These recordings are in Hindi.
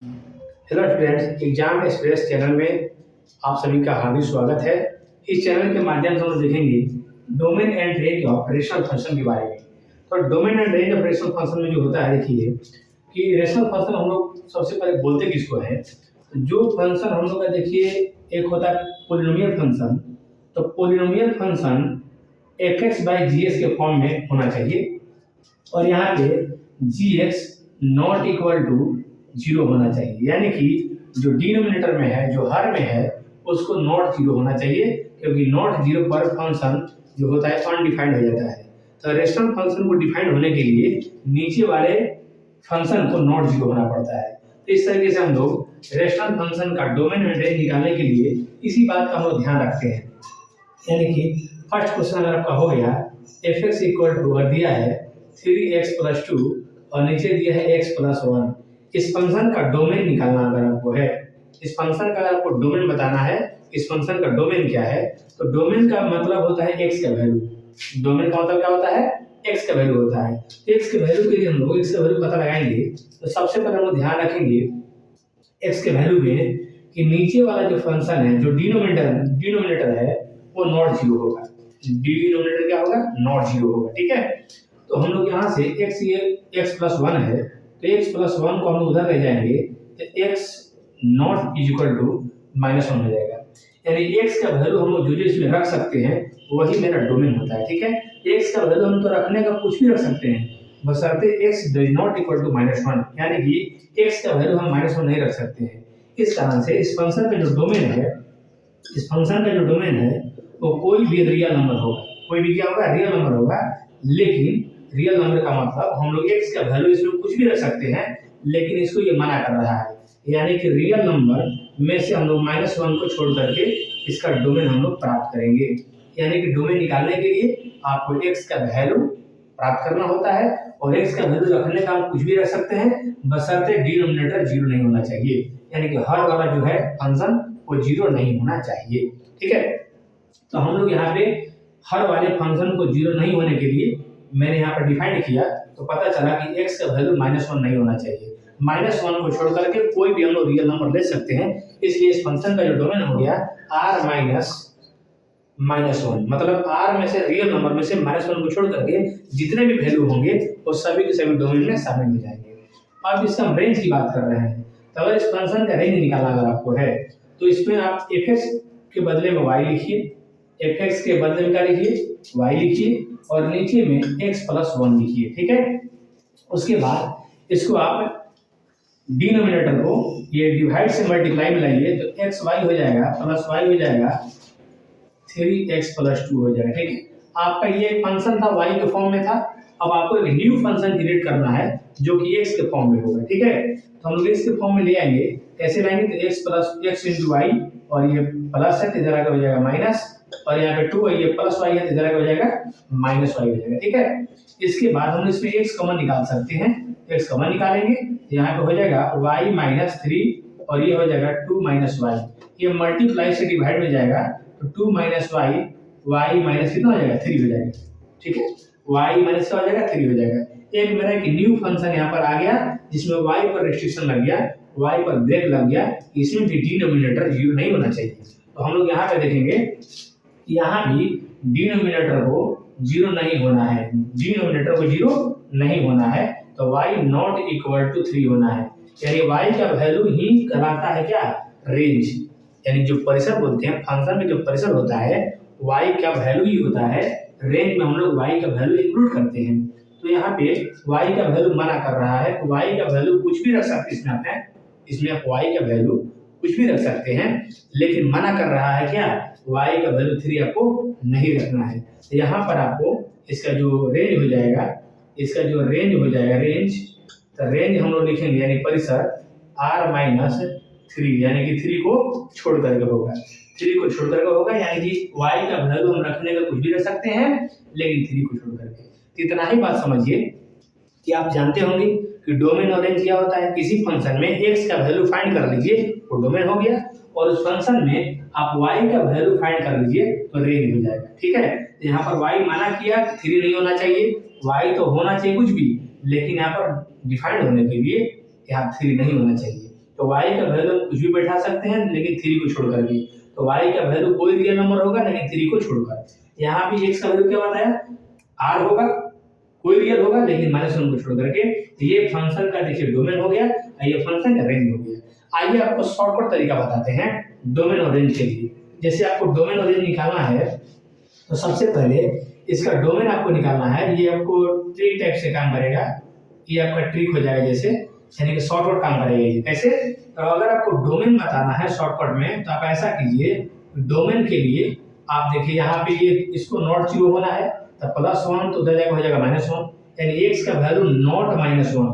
Hello students, exam express channel में आप सभी का हार्दिक स्वागत है। इस चैनल के माध्यम से हम लोग देखेंगे domain and range of rational function के बारे में। तो domain and range of rational function में जो होता है, देखिए कि रेशनल फंक्शन हम लोग सबसे पहले बोलते किसको है। जो फंक्शन हम लोग का, देखिए एक होता है पोलिनोमियल फंक्शन। तो polynomial function f x by g x के फॉर्म में होना चाहिए और यहाँ पे g x not equal to zero होना चाहिए, यानी कि जो डिनोमिनेटर में है, जो हर में है, उसको नॉट जीरो होना चाहिए, क्योंकि नॉट जीरो पर फंक्शन जो होता है अनडिफाइंड हो जाता है। तो रेशनल फंक्शन को डिफाइंड होने के लिए नीचे वाले फंक्शन को नॉट जीरो होना पड़ता है। तो इस तरीके से हम लोग रेशनल फंक्शन का डोमेन एंड रेंज निकालने के लिए इसी बात का हम लोग ध्यान रखते हैं। यानी कि फर्स्ट क्वेश्चन अगर आपका हो गया, एफ एक्स इक्वल टू दिया है 3x+2 और नीचे दिया है x+1। इस फंक्शन का डोमेन निकालना अगर आपको है, इस फंक्शन का अगर आपको डोमेन बताना है, इस फंक्शन का डोमेन क्या है, तो डोमेन का मतलब होता है x का वैल्यू। डोमेन का मतलब क्या होता है? x का वैल्यू होता है। x के वैल्यू के लिए हम लोग x का वैल्यू पता लगाएंगे। तो सबसे पहले हम लोग ध्यान रखेंगे x के वैल्यू में कि नीचे वाला जो फंक्शन है, जो डिनोमिनेटर है, वो नॉट जीरो होगा। डिनोमिनेटर क्या होगा? नॉट जीरो होगा। ठीक है, तो हम लोग यहाँ से x, ये x+1 है, तो x+1 को हम लोग उधर ले जाएंगे तो x naught is equal to -1 हो जाएगा। यानी x का वैल्यू हम लोग जो जो इसमें रख सकते हैं वही मेरा डोमेन होता है। ठीक है, x का वैल्यू हम तो रखने का कुछ भी रख सकते हैं, बशर्ते x does not equal to -1, यानी कि x का वैल्यू हम -1 नहीं रख सकते हैं। इस कारण से इस फंक्शन का जो डोमेन है, इस फंक्शन का जो डोमेन है वो कोई भी रियल नंबर होगा। कोई भी क्या होगा? रियल नंबर होगा। लेकिन रियल नंबर का मतलब हम लोग x का वैल्यू इसमें कुछ भी रख सकते हैं, लेकिन इसको ये मना कर रहा है। यानी कि रियल नंबर में से हम लोग -1 को छोड़ करके इसका डोमेन हम लोग प्राप्त करेंगे। यानी कि डोमेन निकालने के लिए आपको x का वैल्यू प्राप्त करना होता है और x का वैल्यू रखने का हम कुछ भी रख सकते हैं, बशर्ते डिनोमिनेटर जीरो नहीं होना चाहिए। यानी कि हर वाला जो है फंक्शन वो जीरो नहीं होना चाहिए। ठीक है, तो हम लोग यहाँ पे हर वाले फंक्शन को जीरो नहीं होने के लिए मैंने यहाँ पर डिफाइन किया, तो पता चला कि x का वैल्यू -1 नहीं होना चाहिए। -1 को छोड़ करके कोई भी हम लोग रियल नंबर ले सकते हैं। इसलिए इस फंक्शन का जो डोमेन हो गया r -1, मतलब r में से रियल नंबर में से -1 को छोड़ करके जितने भी वैल्यू होंगे वो सभी के सभी डोमेन में शामिल हो जाएंगे। अब इसका हम रेंज की बात कर रहे हैं, तो अगर इस फंक्शन का रेंज निकालना अगर आपको है, तो इसमें आप f(x) के बदले में y लिखिए, f(x) के बदले में क्या लिखिए? y लिखिए और नीचे में x+1 लिखिए। ठीक है, उसके बाद इसको आप डिनोमिनेटर को ये डिवाइड से मल्टीप्लाई में लाइए, तो xy हो जाएगा प्लस y हो जाएगा 3x+2 हो जाएगा। ठीक है, आपका ये फंक्शन था y के फॉर्म में था। अब आपको एक न्यू फंक्शन क्रिएट करना है जो कि x के फॉर्म में होगा। ठीक है, तो हम लोग x के फॉर्म में ले आएंगे। कैसे लाएंगे? तो x + y और ये प्लस है तो इधर आके हो जाएगा माइनस, और यहाँ पे 2 है, ये प्लस y है तो इधर आके हो जाएगा माइनस y हो जाएगा। ठीक है, इसके बाद हम इसमें x कॉमन निकाल सकते हैं। x कॉमन निकालेंगे तो यहाँ पे हो जाएगा y - 3 और ये हो जाएगा 2 - y। ये मल्टीप्लाई से डिवाइड हो जाएगा तो 2 - y माइनस कितना हो जाएगा? 3 हो जाएगा। ठीक है, y माइनस क्या हो जाएगा? 3 हो जाएगा। एक मेरा एक न्यू फंक्शन यहाँ पर आ गया जिसमें y पर रेस्ट्रिक्शन लग गया, y पर ब्रेक लग गया। इसमें भी डिनोमिनेटर जीरो नहीं होना चाहिए। तो हम लोग यहाँ पे देखेंगे यहाँ भी डिनोमिनेटर को जीरो नहीं होना है, डिनोमिनेटर को जीरो नहीं होना है, तो y नॉट इक्वल टू 3 होना है। यानी y का वैल्यू ही कहलाता है क्या? रेंज। यानी जो परिसर बोलते हैं, फंक्शन में जो परिसर होता है y का वैल्यू ही होता है। रेंज में हम लोग y का वैल्यू इंक्लूड करते हैं। तो यहाँ पे y का वैल्यू मना कर रहा है, तो y का वैल्यू कुछ भी रख सकते हैं। इसमें आप y का वैल्यू कुछ भी रख सकते हैं, लेकिन मना कर रहा है क्या? y का वैल्यू 3 आपको नहीं रखना है। तो यहाँ पर आपको इसका जो रेंज हो जाएगा, तो रेंज हम लोग लिखेंगे यानी परिसर r-3, यानी कि 3 को छोड़ करके होगा। 3 को छोड़ करके होगा, यानी कि y का वैल्यू हम रखने का कुछ भी रख सकते हैं, लेकिन 3 को छोड़ करके। इतना ही बात समझिए कि आप जानते होंगे कि डोमेन और रेंज क्या होता है। किसी फंक्शन में x का वैल्यू फाइंड कर लीजिए, वो डोमेन हो गया, और उस फंक्शन में आप y का वैल्यू फाइंड कर लीजिए तो रेंज हो जाएगा। ठीक है, तो यहाँ पर y माना किया 3 नहीं होना चाहिए, y तो होना चाहिए कुछ भी, लेकिन यहाँ पर डिफाइंड होने के लिए यहाँ 3 नहीं होना चाहिए। तो y का वैल्यू कुछ भी बैठा सकते हैं लेकिन 3 को छोड़ करके। तो y का वैल्यू कोई रियल नंबर होगा लेकिन 3 को छोड़कर। यहाँ भी x का वैल्यू क्या बताया, r होगा, कोई रियल होगा लेकिन -1 को छोड़ करके। तो ये फंक्शन का देखिए डोमेन हो गया और ये फंक्शन का रेंज हो गया। आइए आपको शॉर्टकट तरीका बताते हैं डोमेन और रेंज के लिए। जैसे आपको डोमेन और रेंज निकालना है तो सबसे पहले इसका डोमेन आपको निकालना है। ये आपको ट्रिक टाइप से काम करेगा, ये आपका ट्रिक हो जाएगा जैसे, यानी कि शॉर्टकट काम करेगा ये। कैसे? तो अगर आपको डोमेन बताना है शॉर्टकट में तो आप ऐसा कीजिए, डोमेन के लिए आप देखिए यहाँ पे ये इसको नॉट 0 होना है तो +1 तो उधर जाकर हो जाएगा -1, यानी x का वैल्यू नॉट -1,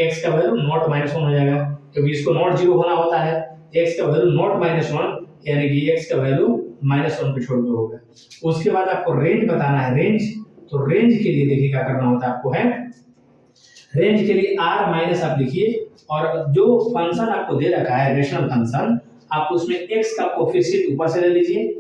x का वैल्यू नॉट -1 हो जाएगा क्योंकि इसको नॉट 0 होना होता है। x का वैल्यू नॉट -1 यानी कि x का वैल्यू -1 पे छोड़ के होगा। उसके बाद आपको रेंज बताना है, रेंज। तो रेंज के लिए देखिए क्या करना होता है आपको है, रेंज के लिए r माइनस आप लिखिए और जो फंक्शन आपको दे रखा है रेशनल फंक्शन, आप उसमें x का कोफिशिएंट ऊपर से ले लीजिए,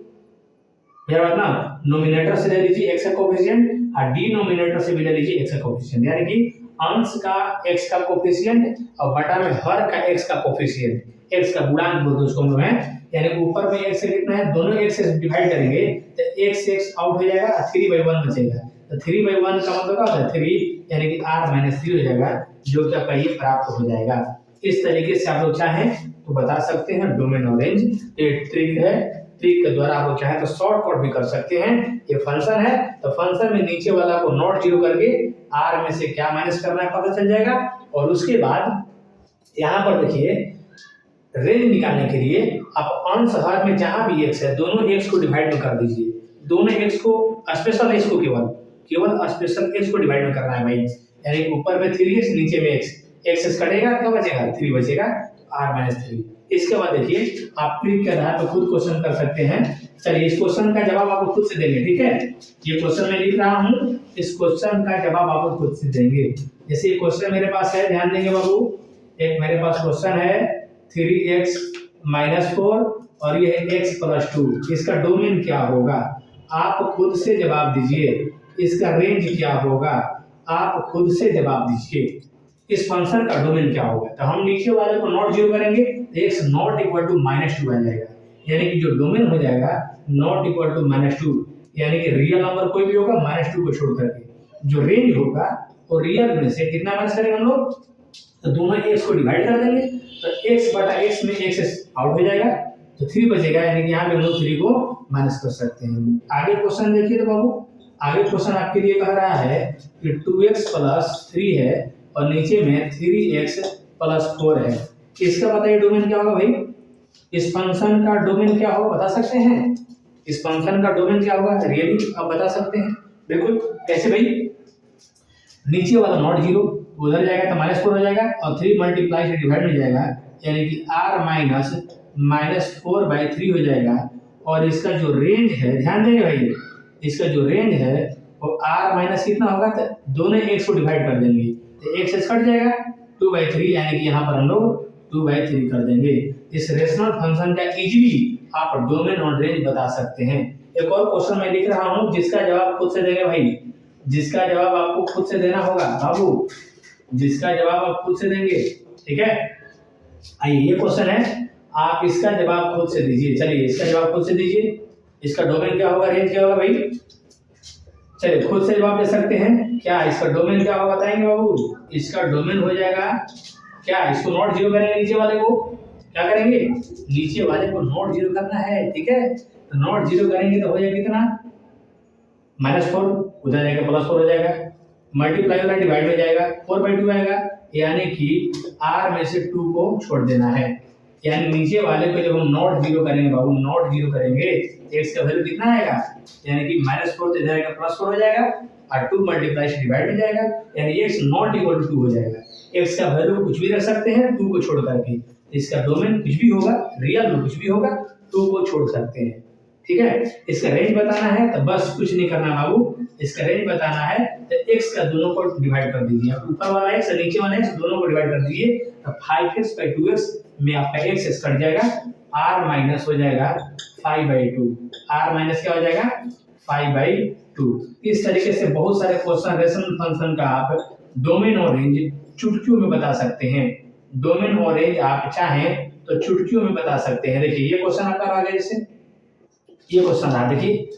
मेरा बात ना, नोमिनेटर से ले लीजिए x का कोफिशिएंट और डिनोमिनेटर से भी ले लीजिए x का कोफिशिएंट, यानी कि अंश का x का कोफिशिएंट और बटा में हर का x का कोफिशिएंट, x का गुणांक बोलते हैं उसको हम लोग हैं। यानी ऊपर में x से कितना है, दोनों x से डिवाइड करेंगे तो x आउट हो जाएगा और 3/1 बचेगा। तो 3/1 का मतलब क्या होता है 3, यानी कि r-3 हो जाएगा, जो कि आपका ये प्राप्त हो जाएगा। इस तरीके से आप लोग चाहें तो बता सकते हैं डोमेन और रेंज। ये ट्रिक है, ट्रिक के द्वारा आप लोग चाहें तो शॉर्टकट भी कर सकते हैं। ये फंक्शन है तो फंक्शन में नीचे वाला को नॉट 0 करके r में से क्या माइनस करना है पता चल जाएगा। और उसके बाद यहाँ पर देखिए रेंज निकालने के लिए आप अंश हर में जहां भी x है दोनों x को डिवाइड में कर दीजिए, दोनों x को स्पेशल x को केवल स्पेशल x को डिवाइड में करना है भाई। यानी ऊपर में 3x नीचे में x कटेगा क्या बचेगा, 3 बचेगा, r-3। इसके बाद देखिए आप ट्रिक के आधार पर खुद क्वेश्चन कर सकते हैं। चलिए इस क्वेश्चन का जवाब आपको खुद से देंगे, ठीक है। ये क्वेश्चन मैं लिख रहा हूँ, इस क्वेश्चन का जवाब आपको खुद से देंगे। जैसे ये क्वेश्चन मेरे पास है, ध्यान देंगे बाबू, एक मेरे पास क्वेश्चन है 3x-4 और ये है x+2, इसका डोमेन क्या होगा आप खुद से जवाब दीजिए, इसका रेंज क्या होगा आप खुद से जवाब दीजिए, इस फंक्शन का डोमेन क्या होगा। तो हम नीचे वाले को नॉट 0 करेंगे तो x नॉट इक्वल टू -2 आ जाएगा, यानी कि जो डोमेन हो जाएगा नॉट इक्वल टू -2, यानी कि रियल नंबर कोई भी होगा -2 को छोड़ करके। जो रेंज होगा वो रियल में से कितना माइनस करेंगे हम लोग, तो दोनों x को डिवाइड कर देंगे तो x/x में x आउट हो जाएगा तो 3 बचेगा, यानी कि यहाँ पे हम लोग 3 को माइनस कर सकते हैं। आगे क्वेश्चन देखिए तो बाबू, आगे क्वेश्चन आपके लिए कह रहा है कि 2x+3 है और नीचे में 3x+4 है। इसका बताइए डोमेन क्या होगा भाई, इस फंक्शन का डोमेन क्या होगा बता सकते हैं, इस फंक्शन का डोमेन क्या होगा रियली आप बता सकते हैं बिल्कुल। कैसे भाई, नीचे वाला नॉट 0 उधर जाएगा तो -4 हो जाएगा और 3 मल्टीप्लाई से डिवाइड हो जाएगा, यानी कि r-4/3 हो जाएगा। और इसका जो रेंज है ध्यान देंगे भाई, इसका जो रेंज है वो r- कितना होगा, तो दोनों x को डिवाइड कर देंगे तो x कट जाएगा 2/3, यानी कि यहाँ पर हम लोग 2/3 कर देंगे। इस रेशनल फंक्शन का इजीली आप डोमेन और रेंज बता सकते हैं। एक और क्वेश्चन मैं लिख रहा हूँ जिसका जवाब खुद से देंगे भाई, जिसका जवाब आपको खुद से देना होगा बाबू, जिसका जवाब आप खुद से देंगे, ठीक है। आइए ये क्वेश्चन है, आप इसका जवाब खुद से दीजिए। चलिए इसका जवाब खुद से दीजिए, इसका डोमेन क्या होगा, रेंज क्या होगा भाई, चलिए खुद से जवाब दे सकते हैं क्या, इसका डोमेन क्या होगा बताएंगे बाबू। इसका डोमेन हो जाएगा क्या, इसको नॉट 0 करेंगे, नीचे वाले को क्या करेंगे, नीचे वाले को नॉट 0 करना है, ठीक है। तो नॉट 0 करेंगे तो हो जाएगा कितना, -4 उधर जाएगा +4 हो जाएगा, मल्टीप्लाई वाला डिवाइड में जाएगा 4/2 आएगा, यानी कि r में से 2 को छोड़ देना है। यानी नीचे वाले को जब हम नॉट 0 करेंगे बाबू, नॉट 0 करेंगे x का वैल्यू कितना आएगा, यानी कि -4 तो इधर आएगा +4 हो जाएगा और 2 मल्टीप्लाई से डिवाइड में जाएगा, यानी x नॉट इक्वल टू 2 हो जाएगा। x का वैल्यू कुछ भी रख सकते हैं 2 को छोड़ करके, इसका डोमेन कुछ भी होगा, रियल में कुछ भी होगा, 2 को छोड़ सकते हैं, ठीक है। इसका रेंज बताना है तो बस कुछ नहीं करना बाबू, इसका रेंज बताना है तो x का दोनों को डिवाइड कर दीजिए, ऊपर वाला x और नीचे वाला x दोनों को डिवाइड कर दीजिए तो 5x/2x में आपका x कट जाएगा, r- हो जाएगा 5/2, r- क्या हो जाएगा 5/2। इस तरीके से बहुत सारे क्वेश्चन रेशनल फंक्शन का आप डोमेन और रेंज चुटकियों में बता सकते हैं। डोमेन और रेंज आप चाहें तो चुटकियों में बता सकते हैं। देखिए ये क्वेश्चन आपका आ गया, जैसे ये क्वेश्चन रहा, देखिए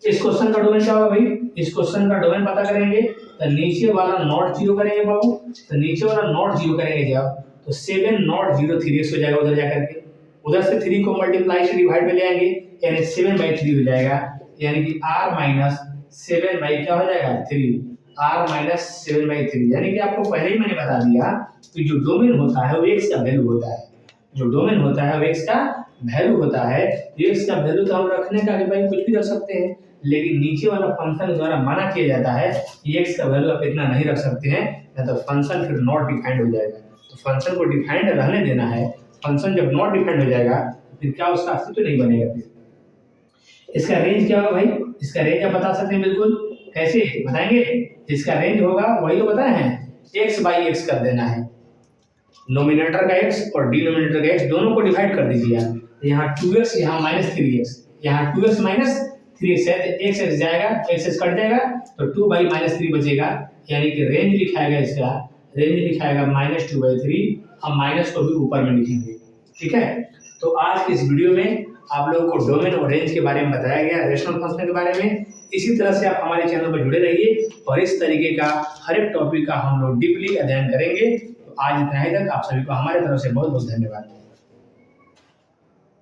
इस क्वेश्चन का डोमेन क्या होगा भाई, इस क्वेश्चन का डोमेन पता करेंगे तो नीचे वाला नॉट जीरो करेंगे बाबू, तो नीचे वाला नॉट जीरो करेंगे जब, तो 7 नॉट 0 3x हो जाएगा उधर जाकर के, उधर से 3 को मल्टीप्लाई से डिवाइड में ले आएंगे यानी 7/3 हो जाएगा, यानी कि r माइनस 7 बाई क्या हो जाएगा 3, r माइनस 7/3, यानी कि आपको पहले ही मैंने बता दिया कि जो डोमेन होता है वो x का वैल्यू होता है, जो डोमेन होता है वो x का वैल्यू होता है। x का वैल्यू तो हम रखने का कि भाई कुछ भी रख सकते हैं, लेकिन नीचे वाला फंक्शन द्वारा मना किया जाता है कि x का वैल्यू आप इतना नहीं रख सकते हैं, नहीं तो फंक्शन फिर नॉट डिफाइंड हो जाएगा। तो फंक्शन को डिफाइंड रहने देना है, फंक्शन जब नॉट डिफाइंड हो जाएगा तो फिर क्या उसका अस्तित्व नहीं बनेगा। फिर इसका रेंज क्या होगा भाई, इसका रेंज आप बता सकते हैं बिल्कुल, कैसे बताएंगे, इसका रेंज होगा वही तो बताए हैं, x/x कर देना है, नोमिनेटर का x और डिनोमिनेटर का x दोनों को डिवाइड कर दीजिए आप, यहाँ 2x यहाँ -3x, यहाँ 2x माइनस 3x है तो x जाएगा, x कट जाएगा तो 2/-3 बचेगा, यानी कि रेंज लिखाएगा इसका, रेंज लिखाएगा -2/3, हम माइनस को भी ऊपर में लिखेंगे। ठीक है, तो आज की इस वीडियो में आप लोगों को डोमेन और रेंज के बारे में बताया गया, रेशनल फंक्शन के बारे में। इसी तरह से आप हमारे चैनल पर जुड़े रहिए और इस तरीके का हर एक टॉपिक का हम लोग डीपली अध्ययन करेंगे। तो आज इतना ही तक, आप सभी को हमारे तरफ से बहुत बहुत धन्यवाद।